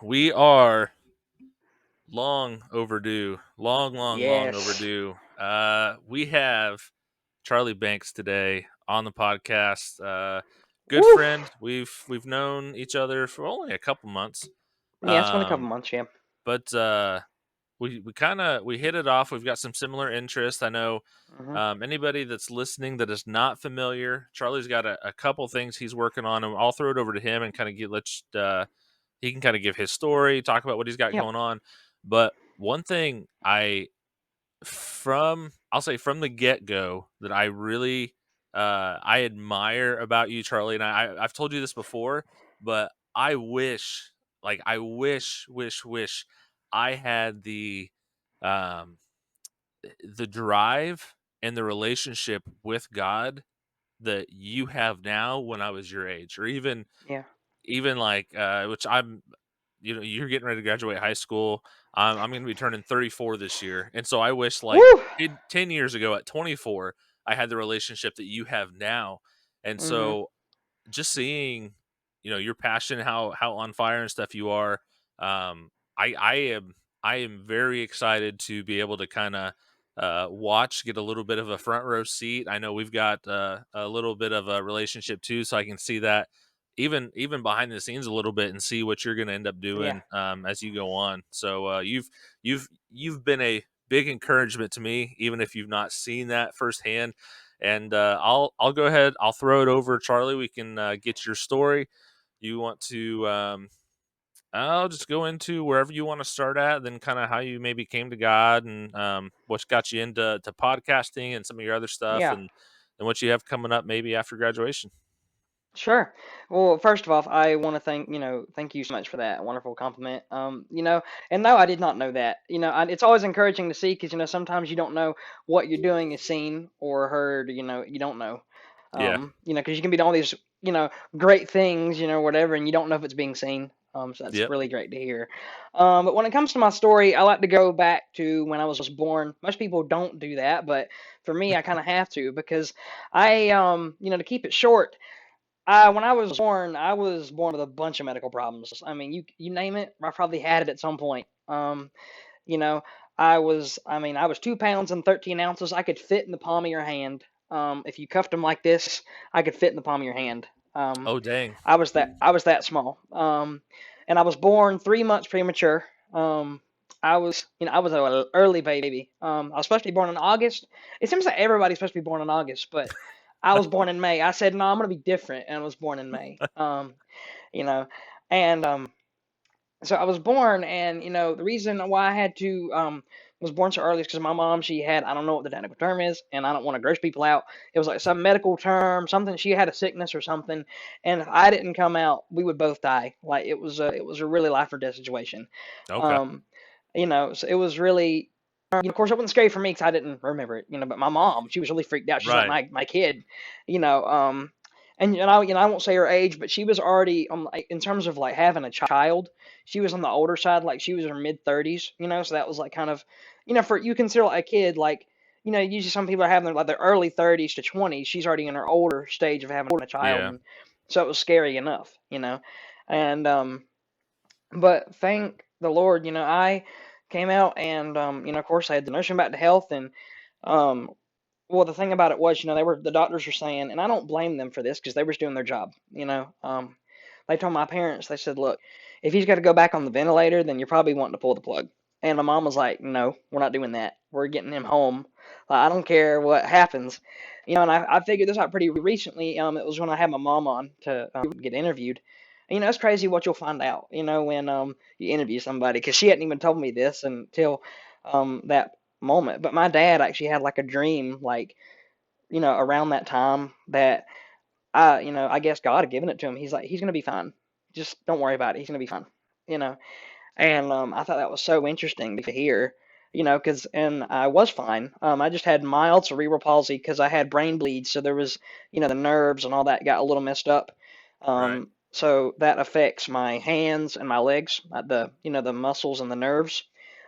We are long overdue. Long Yes. overdue. We have Charlie Banks today on the podcast. Good Woo. friend. We've known each other for only a couple months. Yeah, it's been a couple Um, months, yeah. but we kind of we hit it off. We've got some similar interests. I know hmm anybody that's listening that is not familiar, Charlie's got a couple things he's working on, and I'll throw it over to him and kind of get let's he can kind of give his story, talk about what he's got Yep. going on. But one thing I'll say from the get go that I really I admire about you, Charlie, and I've told you this before, but I wish I had um the drive and the relationship with God that you have now when I was your age, or Yeah. even like which you're getting ready to graduate high school. I'm going to be turning 34 this year. And so I wish like Woo. 10 years ago at 24, I had the relationship that you have now. And hmm so just seeing, your passion, how on fire and stuff you are. Um, I am very excited to be able to kind of watch, get a little bit of a front row seat. I know we've got a little bit of a relationship too, so I can see that even behind the scenes a little bit and see what you're going to end up Yeah. doing as you go on. So you've been a big encouragement to me, even if you've not seen that firsthand. And I'll go ahead. I'll throw it over, Charlie. We can get your story. You want to? I'll just go into wherever you want to start at, then kind of how you maybe came to God and what's got you into podcasting and some of your other stuff, Yeah. and what you have coming up maybe after graduation. Sure. Well, first of all, I want to thank you so much for that wonderful compliment. And no, I did not know that. It's always encouraging to see because sometimes you don't know what you're doing is seen or heard. You don't know. Yeah. Because you can be doing all these, great things, whatever, and you don't know if it's being seen. So that's Yep. really great to hear. But when it comes to my story, I like to go back to when I was born. Most people don't do that, but for me, I kind of have to because to keep it short. When I was born with a bunch of medical problems. I mean, you name it, I probably had it at some point. You know, I was 2 pounds and 13 ounces. I could fit in the palm of your hand. If you cuffed them like this, I could fit in the palm of your hand. Oh dang. I was that small. And I was born 3 months premature. I was an early baby. I was supposed to be born in August. It seems like everybody's supposed to be born in August, but I was born in May. I said, no, I'm going to be different. And I was born in May. You know, and so I was born, and the reason why I had to was born so early is because my mom, she had, I don't know what the technical term is, and I don't want to gross people out. It was like some medical term, something, she had a sickness or something, and if I didn't come out, we would both die. Like it was a really life or death situation. Okay. Um, so it was really, of course, it wasn't scary for me because I didn't remember it, but my mom, she was really freaked out. She's like Right. my kid, you know. I won't say her age, but she was already on, like, in terms of like having a child, she was on the older side, like she was in her mid 30s, so that was like kind of, for you consider like a kid, like, usually some people are having like their early 30s to 20s. She's already in her older stage of having a child, Yeah. and so it was scary enough. And but thank the Lord, I came out, and of course I had the nursing back to health, and um, well, the thing about it was, the doctors were saying, and I don't blame them for this because they were doing their job. They told my parents, they said, look, if he's got to go back on the ventilator, then you're probably wanting to pull the plug. And my mom was like, no, we're not doing that. We're getting him home. Like, I don't care what happens. And I figured this out pretty recently. It was when I had my mom on to get interviewed. And, it's crazy what you'll find out, when you interview somebody, because she hadn't even told me this until that moment. But my dad actually had like a dream, like, around that time that I guess God had given it to him. He's like, he's gonna be fine. Just don't worry about it. He's gonna be fine. You know. And I thought that was so interesting to hear. Because and I was fine. I just had mild cerebral palsy because I had brain bleed. So there was, the nerves and all that got a little messed up. Right. So that affects my hands and my legs, the the muscles and the nerves.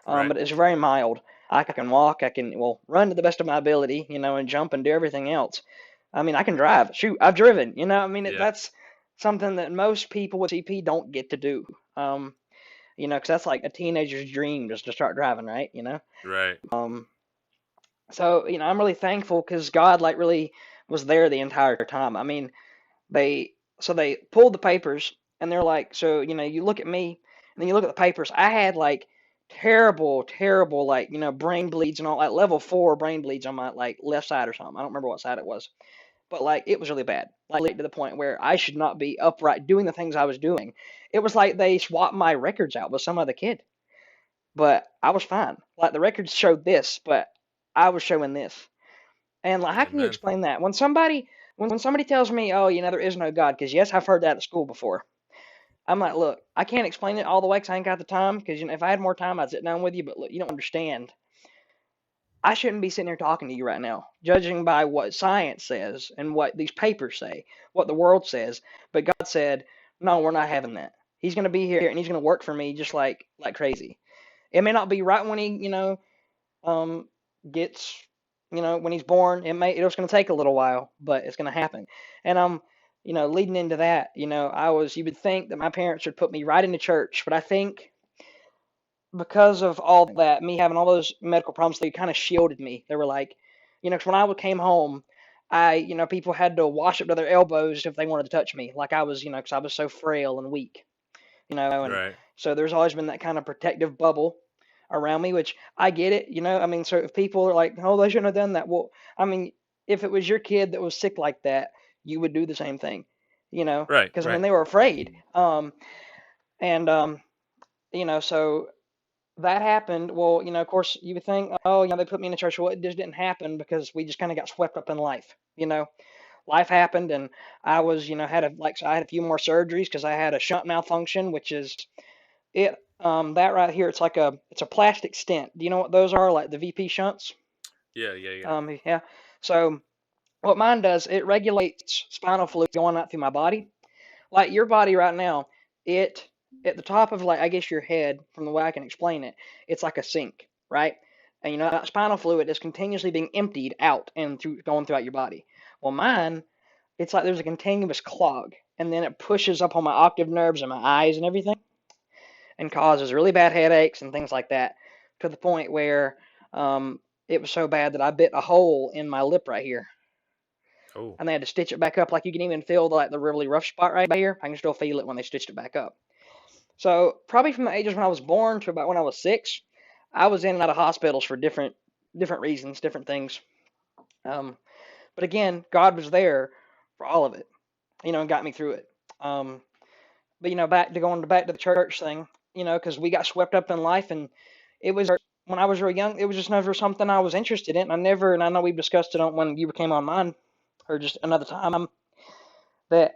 Right. But it's very mild. I can walk. I can, well, run to the best of my ability. And jump and do everything else. I mean, I can drive. Shoot, I've driven. I mean, Yeah. that's something that most people with CP don't get to do. Um, Because that's like a teenager's dream just to start driving, right? Right. Um, so I'm really thankful because God like really was there the entire time. I mean, they pulled the papers and they're like, so you look at me and then you look at the papers. I had like terrible, terrible like brain bleeds and all like level 4 brain bleeds on my like left side or something. I don't remember what side it was, but like it was really bad, like to the point where I should not be upright doing the things I was doing. It was like they swapped my records out with some other kid, but I was fine. Like the records showed this, but I was showing this. And like, how can you Amen. explain that? When somebody tells me, "Oh, there is no God," because yes, I've heard that at school before. I'm like, look, I can't explain it all the way because I ain't got the time. Because if I had more time, I'd sit down with you. But look, you don't understand. I shouldn't be sitting here talking to you right now, judging by what science says and what these papers say, what the world says. But God said, no, we're not having that. He's going to be here and he's going to work for me just like crazy. It may not be right when he, um, gets, when he's born. It's going to take a little while, but it's going to happen. And leading into that, you would think that my parents would put me right into church, but I think because of all that, me having all those medical problems, they kind of shielded me. They were like, 'cause when I came home, people had to wash up to their elbows if they wanted to touch me, like I was, because I was so frail and weak, and Right. so there's always been that kind of protective bubble around me, which I get it, I mean, so if people are like, oh, they shouldn't have done that, well, I mean, if it was your kid that was sick like that, you would do the same thing, Right. because I mean Right. they were afraid, and so that happened. Well, of course, you would think, oh, they put me in a church. Well, it just didn't happen because we just kind of got swept up in life. Life happened, and I was, so I had a few more surgeries because I had a shunt malfunction, which is it. That right here, it's a plastic stent. Do you know what those are? Like the VP shunts. Yeah. Yeah. Yeah. Yeah. So what mine does, it regulates spinal fluid going out through my body. Like your body right now, it at the top of like I guess your head, from the way I can explain it, it's like a sink, right? And that spinal fluid is continuously being emptied out and going throughout your body. Well, mine, it's like there's a continuous clog, and then it pushes up on my octave nerves and my eyes and everything, and causes really bad headaches and things like that, to the point where it was so bad that I bit a hole in my lip right here, Oh. and they had to stitch it back up. Like you can even feel the really rough spot right here. I can still feel it when they stitched it back up. So probably from the ages when I was born to about when I was 6, I was in and out of hospitals for different reasons, different things. Um, but again, God was there for all of it, and got me through it. Um, but back to the church thing, because we got swept up in life, and it was when I was real young, it was just never something I was interested in. And I know we discussed it on when you came on mine, or just another time, that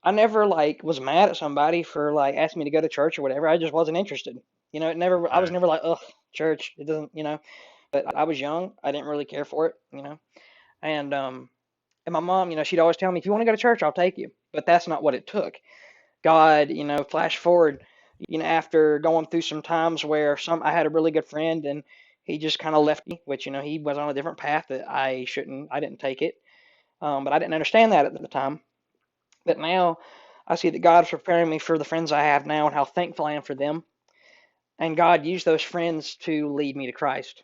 I never like was mad at somebody for like asking me to go to church or whatever. I just wasn't interested. I was Right. never like, ugh, church. It doesn't. But I was young. I didn't really care for it. And my mom, she'd always tell me, if you want to go to church, I'll take you. But that's not what it took. God, flash forward, after going through some times where I had a really good friend and he just kind of left me, which, he was on a different path that I didn't take it. But I didn't understand that at the time. But now I see that God's preparing me for the friends I have now and how thankful I am for them. And God used those friends to lead me to Christ.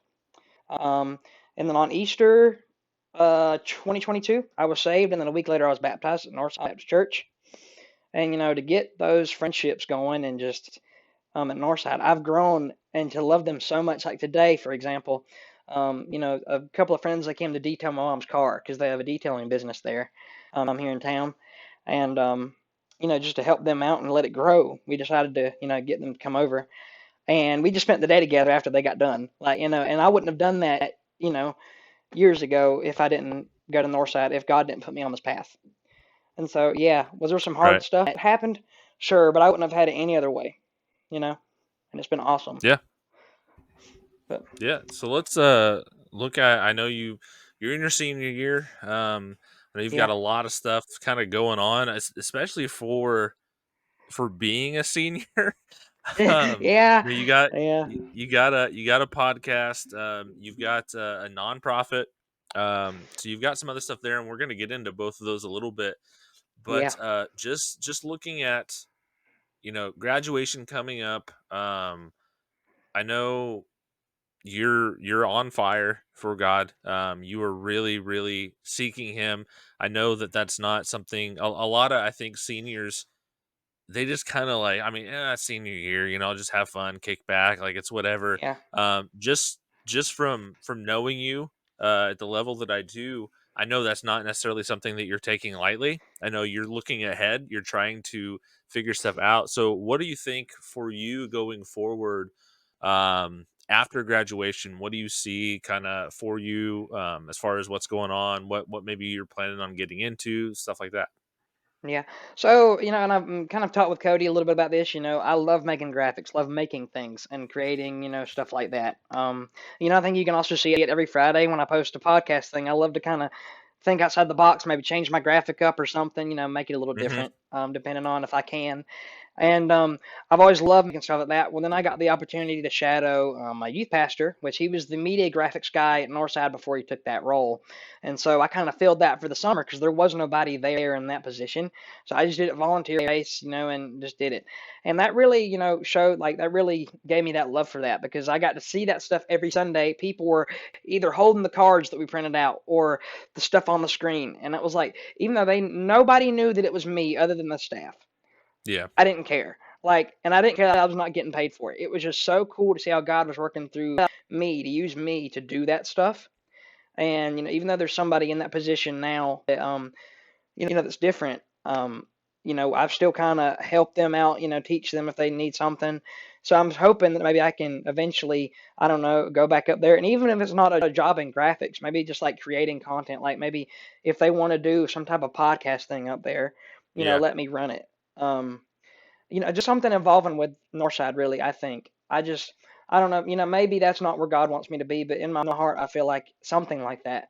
Um, and then on Easter 2022, I was saved. And then a week later, I was baptized at Northside Baptist Church. And, to get those friendships going and just at Northside, I've grown and to love them so much. Like today, for example, a couple of friends, they came to detail my mom's car because they have a detailing business there here in town. And, just to help them out and let it grow, we decided to, get them to come over. And we just spent the day together after they got done. Like, and I wouldn't have done that, years ago if I didn't go to Northside, if God didn't put me on this path. And so, yeah, was there some hard Right. stuff that happened? Sure, but I wouldn't have had it any other way, and it's been awesome. Yeah. But Yeah. So let's look at. I know you're in your senior year. I know you've got yeah, a lot of stuff kind of going on, especially for being a senior. um, yeah, you got yeah, you got a podcast. You've got a nonprofit. So you've got some other stuff there, and we're going to get into both of those a little bit. yeah, But just looking at graduation coming up. I know you're on fire for God. You are really, really seeking Him. I know that that's not something a lot of, I think, seniors, they just kinda like, I mean, senior year, I'll just have fun, kick back, like, it's whatever. Yeah, Just from knowing you, at the level that I do, I know that's not necessarily something that you're taking lightly. I know you're looking ahead, you're trying to figure stuff out. So, what do you think for you going forward, after graduation? What do you see kinda for you, as far as what's going on? What maybe you're planning on getting into, stuff like that? yeah. So, and I've kind of talked with Cody a little bit about this. I love making graphics, love making things and creating, stuff like that. I think you can also see it every Friday when I post a podcast thing. I love to kind of think outside the box, maybe change my graphic up or something, make it a little Mhm. different, depending on if I can. And I've always loved making stuff like that. Well, then I got the opportunity to shadow my youth pastor, which he was the media graphics guy at Northside before he took that role. And so I kind of filled that for the summer because there was nobody there in that position. So I just did it volunteer base, and just did it. And that really, showed like that really gave me that love for that because I got to see that stuff every Sunday. People were either holding the cards that we printed out or the stuff on the screen. And it was like, even though nobody knew that it was me other than the staff. Yeah. I didn't care. And I didn't care that I was not getting paid for it. It was just so cool to see how God was working through me to use me to do that stuff. And even though there's somebody in that position now that that's different, I've still kind of helped them out, teach them if they need something. So I'm hoping that maybe I can eventually, I don't know, go back up there. And even if it's not a job in graphics, maybe just like creating content, like maybe if they want to do some type of podcast thing up there, Yeah. let me run it. Just something involving with Northside, really, I think. I don't know, maybe that's not where God wants me to be, but in my heart, I feel like something like that.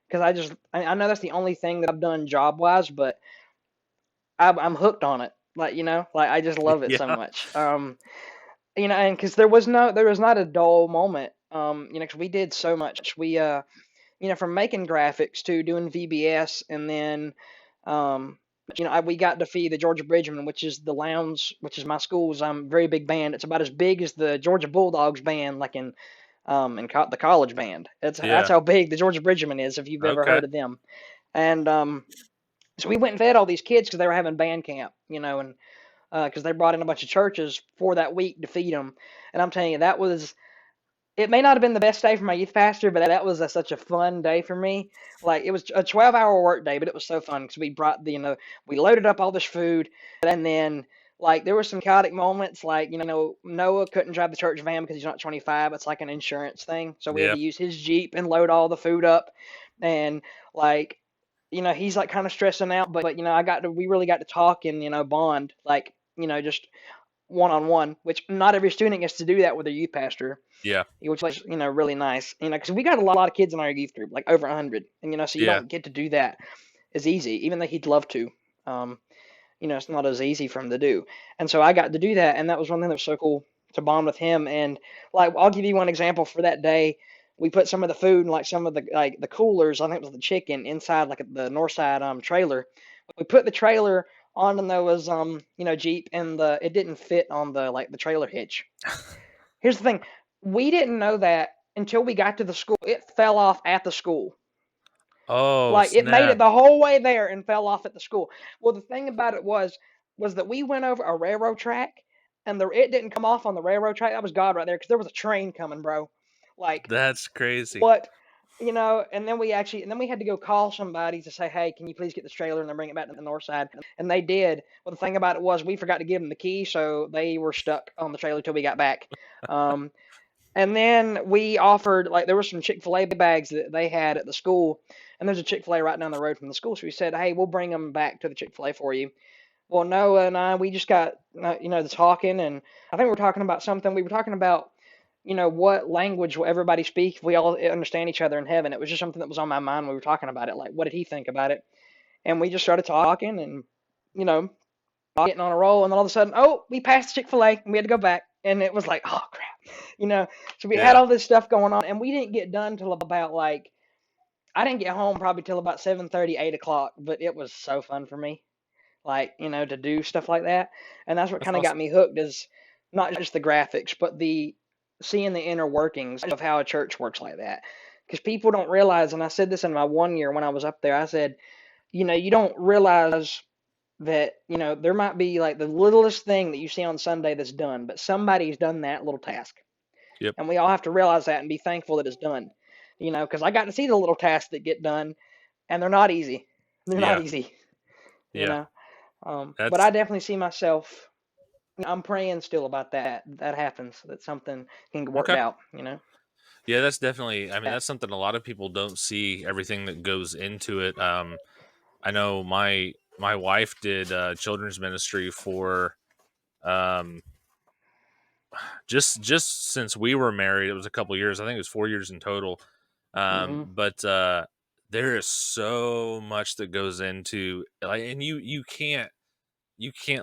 Because I know that's the only thing that I've done job wise, but I'm hooked on it. Like I just love it so Yeah. much. And because there was not a dull moment. Because we did so much. From making graphics to doing VBS, and then, um, we got to feed the Georgia Bridgman, which is the Lounge, which is my school's very big band. It's about as big as the Georgia Bulldogs band, like the college band. That's Yeah. how big the Georgia Bridgman is, if you've ever Okay. heard of them. And so we went and fed all these kids because they were having band camp, and because they brought in a bunch of churches for that week to feed them. And I'm telling you, it may not have been the best day for my youth pastor, but that was such a fun day for me. Like it was a 12-hour work day, but it was so fun because we brought we loaded up all this food, and then like there were some chaotic moments. Like Noah couldn't drive the church van because he's not 25. It's like an insurance thing, so we had Yeah. to use his Jeep and load all the food up, and like he's like kind of stressing out, but we really got to talk and bond like just one on one, which not every student gets to do that with their youth pastor, Yeah. which was really nice. Because we got a lot of kids in our youth group, like over 100, and so you Yeah. don't get to do that as easy, even though he'd love to. Um, it's not as easy for him to do, and so I got to do that, and that was one thing that was so cool to bond with him. And like I'll give you one example for that day. We put some of the food in like some of the coolers. I think it was the chicken inside like the north side trailer. We put the trailer on Noah's Jeep, and the it didn't fit on the trailer hitch. Here's the thing. We didn't know that until we got to the school. It fell off at the school. Oh, Like it made it snap. the whole way there and fell off at the school. Well, the thing about it was that we went over a railroad track and it didn't come off on the railroad track. That was God right there because there was a train coming, bro. Like That's crazy. what? And then we had to go call somebody to say, hey, can you please get this trailer and then bring it back to the north side? And they did. Well, the thing about it was we forgot to give them the key, so they were stuck on the trailer till we got back. Um, and then we offered, like, there were some Chick-fil-A bags that they had at the school, and there's a Chick-fil-A right down the road from the school. So we said, hey, we'll bring them back to the Chick-fil-A for you. Well, Noah and I, we just got, the talking, and I think we were talking about something. We were talking about, what language will everybody speak if we all understand each other in heaven. It was just something that was on my mind when we were talking about it. Like, what did he think about it? And we just started talking and, you know, getting on a roll. And then all of a sudden, oh, we passed Chick-fil-A and we had to go back. And it was like, oh, crap. You know, so we had Yeah. all this stuff going on, and we didn't get done till about like, I didn't get home probably till about 7:30, 8 o'clock, but it was so fun for me. like, to do stuff like that. And that's what That's kind of got awesome. me hooked, is not just the graphics, but the seeing the inner workings of how a church works like that. Because people don't realize, and I said this in my 1 year when I was up there, I said, you don't realize that, there might be like the littlest thing that you see on Sunday that's done, but somebody's done that little task. Yep. And we all have to realize that and be thankful that it's done. Because I got to see the little tasks that get done, and they're not easy. They're not Yeah. easy, you Yeah. know. But That's I definitely see myself. I'm praying still about that happens, that something can get worked okay. out. Yeah, that's definitely. I mean, Yeah. that's something a lot of people don't see everything that goes into it. I know my wife did children's ministry for um just since we were married. It was a couple years. I think it was 4 years in total. Mhm. But there is so much that goes into, like, and you can't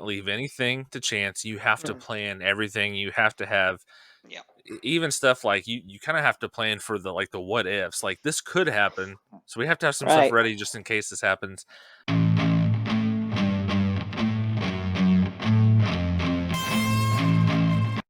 leave anything to chance. You have to Mm. plan everything. You have to have Yeah. even stuff like you kind of have to plan for the what ifs. Like, this could happen, so we have to have some stuff Right. ready just in case this happens.